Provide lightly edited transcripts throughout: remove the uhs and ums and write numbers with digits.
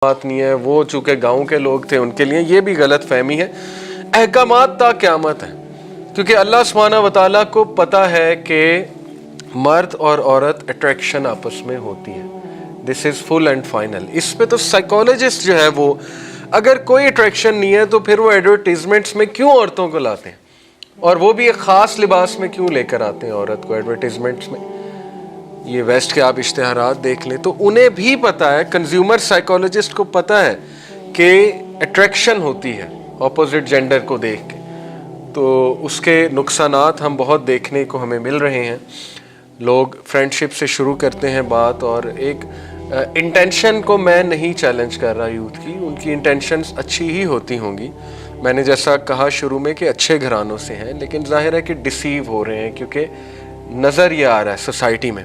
بات نہیں ہے، وہ چونکہ گاؤں کے لوگ تھے ان کے لیے یہ بھی غلط فہمی ہے۔ احکامات تا قیامت ہیں، کیونکہ اللہ سبحانہ وتعالیٰ کو پتہ ہے کہ مرد اور عورت اٹریکشن آپس میں ہوتی ہے، دس از فل اینڈ فائنل۔ اس پہ تو سائیکالوجسٹ جو ہے وہ اگر کوئی اٹریکشن نہیں ہے تو پھر وہ ایڈورٹیزمنٹس میں کیوں عورتوں کو لاتے ہیں، اور وہ بھی ایک خاص لباس میں کیوں لے کر آتے ہیں عورت کو ایڈورٹیزمنٹس میں۔ یہ ویسٹ کے آپ اشتہارات دیکھ لیں تو انہیں بھی پتہ ہے، کنزیومر سائیکالوجسٹ کو پتہ ہے کہ اٹریکشن ہوتی ہے اپوزٹ جینڈر کو دیکھ کے، تو اس کے نقصانات ہم بہت دیکھنے کو ہمیں مل رہے ہیں۔ لوگ فرینڈشپ سے شروع کرتے ہیں بات، اور ایک انٹینشن کو میں نہیں چیلنج کر رہا یوتھ کی، ان کی انٹینشنز اچھی ہی ہوتی ہوں گی، میں نے جیسا کہا شروع میں کہ اچھے گھرانوں سے ہیں، لیکن ظاہر ہے کہ ڈسیو ہو رہے ہیں، کیونکہ نظر یہ آ رہا ہے سوسائٹی میں،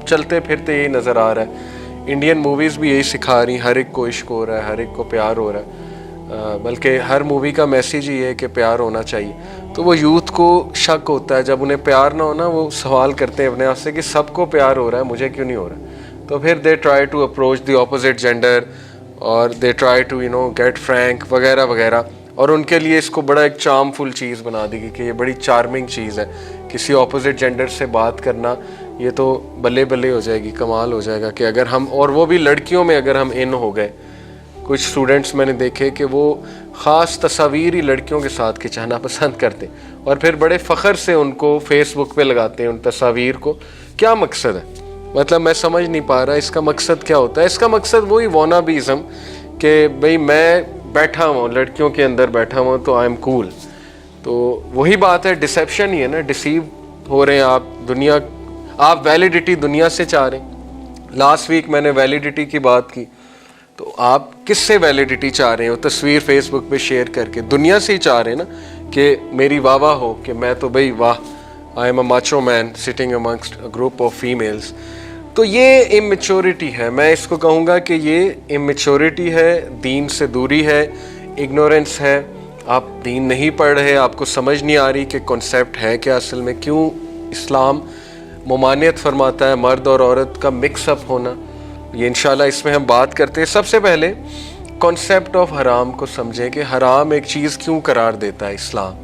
چلتے پھرتے یہی نظر آ رہا ہے۔ انڈین موویز بھی یہی سکھا رہی ہیں، ہر ایک کو عشق ہو رہا ہے، ہر ایک کو پیار ہو رہا ہے، بلکہ ہر مووی کا میسیج ہی ہے کہ پیار ہونا چاہیے۔ تو وہ یوتھ کو شک ہوتا ہے جب انہیں پیار نہ ہونا، وہ سوال کرتے ہیں اپنے آپ سے کہ سب کو پیار ہو رہا ہے، مجھے کیوں نہیں ہو رہا؟ تو پھر they try to approach the opposite gender, اور they try to get frank وغیرہ وغیرہ، اور ان کے لیے اس کو بڑا ایک چارم فل چیز بنا دی گئی کہ یہ بڑی چارمنگ چیز ہے، کسی اپوزٹ جینڈر سے بات کرنا یہ تو بلے بلے ہو جائے گی، کمال ہو جائے گا کہ اگر ہم، اور وہ بھی لڑکیوں میں اگر ہم ان ہو گئے۔ کچھ اسٹوڈنٹس میں نے دیکھے کہ وہ خاص تصاویر ہی لڑکیوں کے ساتھ کھنچانا پسند کرتے، اور پھر بڑے فخر سے ان کو فیس بک پہ لگاتے ہیں ان تصاویر کو۔ کیا مقصد ہے؟ مطلب میں سمجھ نہیں پا رہا اس کا مقصد کیا ہوتا ہے۔ اس کا مقصد وہی وانابیزم کہ بھئی میں بیٹھا ہوں لڑکیوں کے اندر بیٹھا ہوں تو آئی ایم کول، تو وہی بات ہے، ڈسیپشن ہی ہے نا، ڈسیو ہو رہے ہیں آپ، دنیا، آپ ویلیڈیٹی دنیا سے چاہ رہے ہیں۔ لاسٹ ویک میں نے ویلیڈیٹی کی بات کی، تو آپ کس سے ویلیڈیٹی چاہ رہے ہیں؟ وہ تصویر فیس بک پہ شیئر کر کے دنیا سے ہی چاہ رہے ہیں نا کہ میری واہ واہ ہو، کہ میں تو بھئی واہ، I am a macho man sitting amongst a group of females. تو یہ امیچورٹی ہے، میں اس کو کہوں گا کہ یہ امیچورٹی ہے، دین سے دوری ہے، اگنورنس ہے۔ آپ دین نہیں پڑھ رہے، آپ کو سمجھ نہیں آ رہی کہ کنسیپٹ ہے کیا اصل میں، کیوں اسلام ممانعت فرماتا ہے مرد اور عورت کا مکس اپ ہونا۔ یہ انشاءاللہ اس میں ہم بات کرتے ہیں۔ سب سے پہلے کنسیپٹ آف حرام کو سمجھیں کہ حرام ایک چیز کیوں قرار دیتا ہے اسلام۔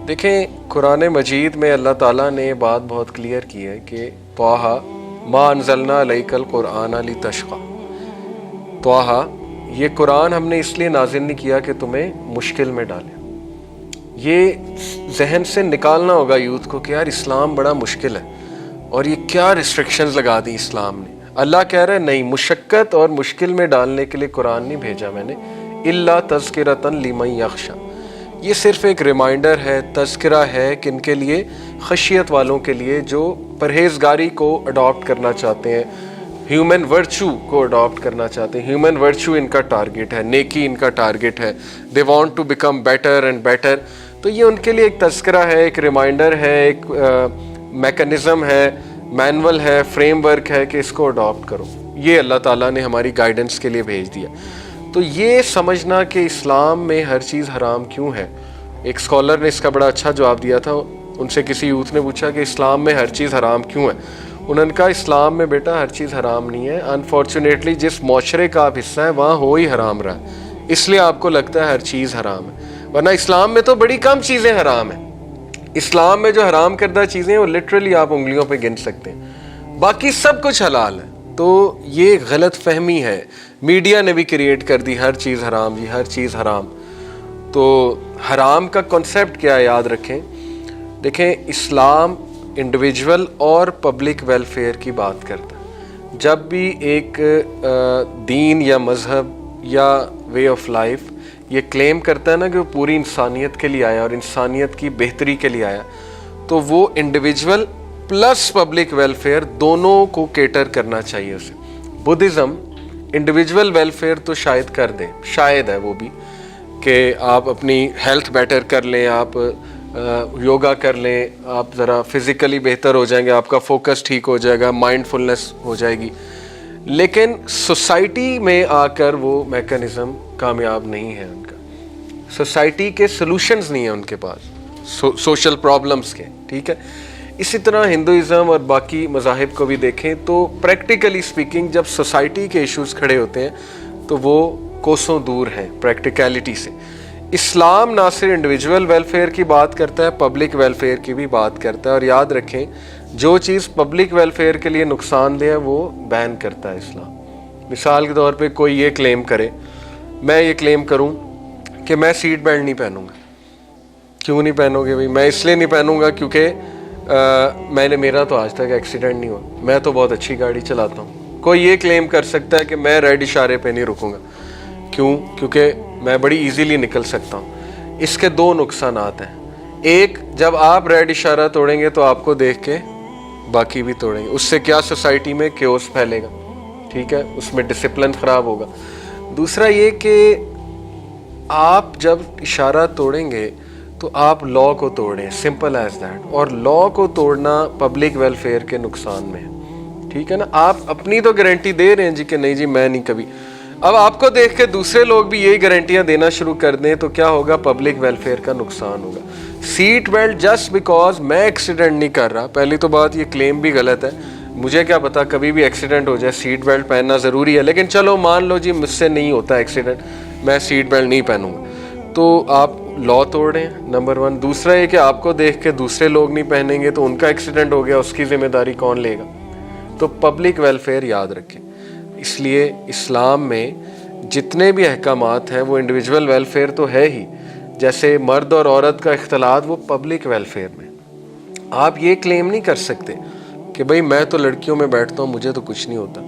دیکھیں قرآن مجید میں اللہ تعالیٰ نے یہ بات بہت کلیئر کی ہے کہ طٰہٰ ما انزلنا علیک القرآن لتشقیٰ، طٰہٰ یہ قرآن ہم نے اس لیے نازل نہیں کیا کہ تمہیں مشکل میں ڈالیں۔ یہ ذہن سے نکالنا ہوگا یوتھ کو کہ یار اسلام بڑا مشکل ہے، اور یہ کیا ریسٹرکشنز لگا دی اسلام نے۔ اللہ کہہ رہا ہے نہیں، مشقت اور مشکل میں ڈالنے کے لیے قرآن نہیں بھیجا میں نے، الا تذکرۃ لمن یخشیٰ، یہ صرف ایک ریمائنڈر ہے، تذکرہ ہے کن کے لیے؟ خشیت والوں کے لیے، جو پرہیزگاری کو اڈاپٹ کرنا چاہتے ہیں، ہیومن ورچو کو اڈاپٹ کرنا چاہتے ہیں۔ ہیومن ورچو ان کا ٹارگٹ ہے، نیکی ان کا ٹارگٹ ہے، they want to become better and better. تو یہ ان کے لیے ایک تذکرہ ہے، ایک ریمائنڈر ہے، ایک میکنزم ہے، مینول ہے، فریم ورک ہے کہ اس کو اڈاپٹ کرو۔ یہ اللہ تعالیٰ نے ہماری گائیڈنس کے لیے بھیج دیا۔ تو یہ سمجھنا کہ اسلام میں ہر چیز حرام کیوں ہے، ایک اسکالر نے اس کا بڑا اچھا جواب دیا تھا، ان سے کسی یوتھ نے پوچھا کہ اسلام میں ہر چیز حرام کیوں ہے، انہوں نے کہا اسلام میں بیٹا ہر چیز حرام نہیں ہے، انفارچونیٹلی جس معاشرے کا آپ حصہ ہیں وہاں ہو ہی حرام رہا ہے، اس لیے آپ کو لگتا ہے ہر چیز حرام ہے، ورنہ اسلام میں تو بڑی کم چیزیں حرام ہیں۔ اسلام میں جو حرام کردہ چیزیں ہیں وہ لٹرلی آپ انگلیوں پہ گن سکتے ہیں، باقی سب کچھ حلال ہے۔ تو یہ غلط فہمی ہے، میڈیا نے بھی کریٹ کر دی، ہر چیز حرام جی، ہر چیز حرام۔ تو حرام کا کنسیپٹ کیا ہے یاد رکھیں۔ دیکھیں اسلام انڈیویجول اور پبلک ویلفیئر کی بات کرتا ہے۔ جب بھی ایک دین یا مذہب یا وے آف لائف یہ کلیم کرتا ہے نا کہ وہ پوری انسانیت کے لیے آیا اور انسانیت کی بہتری کے لیے آیا، تو وہ انڈیویجول پلس پبلک ویلفیئر دونوں کو کیٹر کرنا چاہیے اسے۔ بدھزم انڈیویجول ویلفیئر تو شاید کر دے، شاید ہے وہ بھی، کہ آپ اپنی ہیلتھ بیٹر کر لیں، آپ یوگا کر لیں، آپ ذرا فزیکلی بہتر ہو جائیں گے، آپ کا فوکس ٹھیک ہو جائے گا، مائنڈ فلنس ہو جائے گی، لیکن سوسائٹی میں آ کر وہ میکنزم کامیاب نہیں ہے ان کا۔ سوسائٹی کے سلوشنز نہیں ہیں ان کے پاس سوشل پرابلمز کے، ٹھیک ہے۔ اسی طرح ہندوازم اور باقی مذاہب کو بھی دیکھیں تو پریکٹیکلی سپیکنگ جب سوسائٹی کے ایشوز کھڑے ہوتے ہیں تو وہ کوسوں دور ہیں پریکٹیکلٹی سے. اسلام نہ صرف انڈیویجول ویلفیئر کی بات کرتا ہے, پبلک ویلفیئر کی بھی بات کرتا ہے. اور یاد رکھیں جو چیز پبلک ویلفیئر کے لیے نقصان دہ ہے وہ بین کرتا ہے اسلام. مثال کے طور پہ کوئی یہ کلیم کرے, میں یہ کلیم کروں کہ میں سیٹ بیلٹ نہیں پہنوں گا. کیوں نہیں پہنو گے بھائی؟ میں اس لیے نہیں پہنوں گا کیونکہ میرا تو آج تک ایکسیڈنٹ نہیں ہوا, میں تو بہت اچھی گاڑی چلاتا ہوں. کوئی یہ کلیم کر سکتا ہے کہ میں ریڈ اشارے پہ نہیں رکوں گا. کیوں؟ کیونکہ میں بڑی ایزیلی نکل سکتا ہوں. اس کے دو نقصانات ہیں. ایک, جب آپ ریڈ اشارہ توڑیں گے تو آپ کو دیکھ کے باقی بھی توڑیں گے. اس سے کیا سوسائٹی میں کیوس پھیلے گا, ٹھیک ہے, اس میں ڈسپلن خراب ہوگا. دوسرا یہ کہ آپ جب اشارہ توڑیں گے تو آپ لا کو توڑیں, سمپل ایز دیٹ. اور لا کو توڑنا پبلک ویلفیئر کے نقصان میں ہے, ٹھیک ہے نا. آپ اپنی تو گارنٹی دے رہے ہیں جی کہ نہیں جی میں نہیں کبھی. اب آپ کو دیکھ کے دوسرے لوگ بھی یہی گارنٹیاں دینا شروع کر دیں تو کیا ہوگا؟ پبلک ویلفیئر کا نقصان ہوگا. سیٹ بیلٹ جسٹ بیکاز میں ایکسیڈنٹ نہیں کر رہا, پہلی تو بات یہ کلیم بھی غلط ہے. مجھے کیا پتا کبھی بھی ایکسیڈنٹ ہو جائے, سیٹ بیلٹ پہننا ضروری ہے. لیکن چلو مان لو جی مجھ سے نہیں ہوتا ایکسیڈنٹ, میں سیٹ بیلٹ نہیں پہنوں گا, تو آپ لا توڑ رہے ہیں نمبر 1. دوسرا یہ کہ آپ کو دیکھ کے دوسرے لوگ نہیں پہنیں گے تو ان کا ایکسیڈنٹ ہو گیا, اس کی ذمہ داری کون لے گا؟ تو پبلک ویلفیئر یاد رکھیں. اس لیے اسلام میں جتنے بھی احکامات ہیں وہ انڈیویجول ویلفیئر تو ہے ہی, جیسے مرد اور عورت کا اختلاط وہ پبلک ویلفیئر میں. آپ یہ کلیم نہیں کر سکتے کہ بھئی میں تو لڑکیوں میں بیٹھتا ہوں مجھے تو کچھ نہیں ہوتا.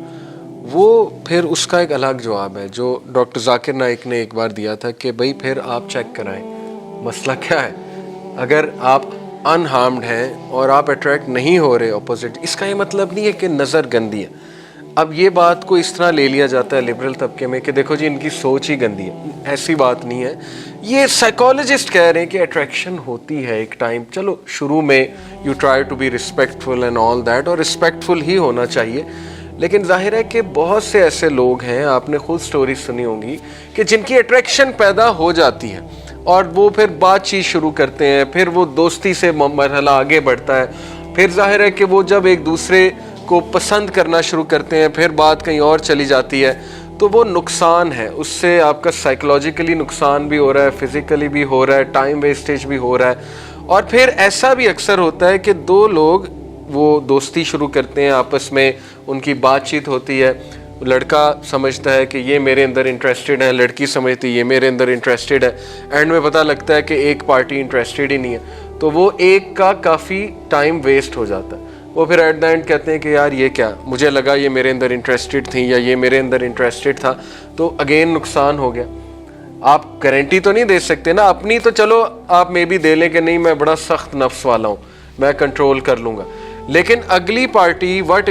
وہ پھر اس کا ایک الگ جواب ہے جو ڈاکٹر ذاکر نائک نے ایک بار دیا تھا کہ بھئی پھر آپ چیک کرائیں مسئلہ کیا ہے. اگر آپ انہارمڈ ہیں اور آپ اٹریکٹ نہیں ہو رہے اپوزٹ, اس کا یہ مطلب نہیں ہے کہ نظر گندی ہے. اب یہ بات کو اس طرح لے لیا جاتا ہے لبرل طبقے میں کہ دیکھو جی ان کی سوچ ہی گندی ہے. ایسی بات نہیں ہے. یہ سائیکالوجسٹ کہہ رہے ہیں کہ اٹریکشن ہوتی ہے ایک ٹائم, چلو شروع میں you try to be respectful and all that, اور رسپیکٹفل ہی ہونا چاہیے. لیکن ظاہر ہے کہ بہت سے ایسے لوگ ہیں, آپ نے خود سٹوری سنی ہوں گی, کہ جن کی اٹریکشن پیدا ہو جاتی ہے اور وہ پھر بات چیت شروع کرتے ہیں, پھر وہ دوستی سے مرحلہ آگے بڑھتا ہے, پھر ظاہر ہے کہ وہ جب ایک دوسرے کو پسند کرنا شروع کرتے ہیں پھر بات کہیں اور چلی جاتی ہے, تو وہ نقصان ہے. اس سے آپ کا سائیکلوجیکلی نقصان بھی ہو رہا ہے, فزیکلی بھی ہو رہا ہے, ٹائم ویسٹیج بھی ہو رہا ہے. اور پھر ایسا بھی اکثر ہوتا ہے کہ دو لوگ وہ دوستی شروع کرتے ہیں, آپس میں ان کی بات چیت ہوتی ہے, لڑکا سمجھتا ہے کہ یہ میرے اندر انٹرسٹڈ ہے, لڑکی سمجھتی ہے یہ میرے اندر انٹرسٹڈ ہے, اینڈ میں پتہ لگتا ہے کہ ایک پارٹی انٹرسٹڈ ہی نہیں ہے, تو وہ ایک کا کافی ٹائم ویسٹ ہو جاتا ہے. وہ پھر ایٹ دا اینڈ کہتے ہیں کہ یار یہ کیا, مجھے لگا یہ میرے اندر انٹرسٹڈ تھیں یا یہ میرے اندر انٹرسٹڈ تھا, تو اگین نقصان ہو گیا. آپ گارنٹی تو نہیں دے سکتے نا اپنی, تو چلو آپ میں بھی دے لیں کہ نہیں میں بڑا سخت نفس والا ہوں, میں کنٹرول کر لوں گا. لیکن اگلی پارٹی وٹ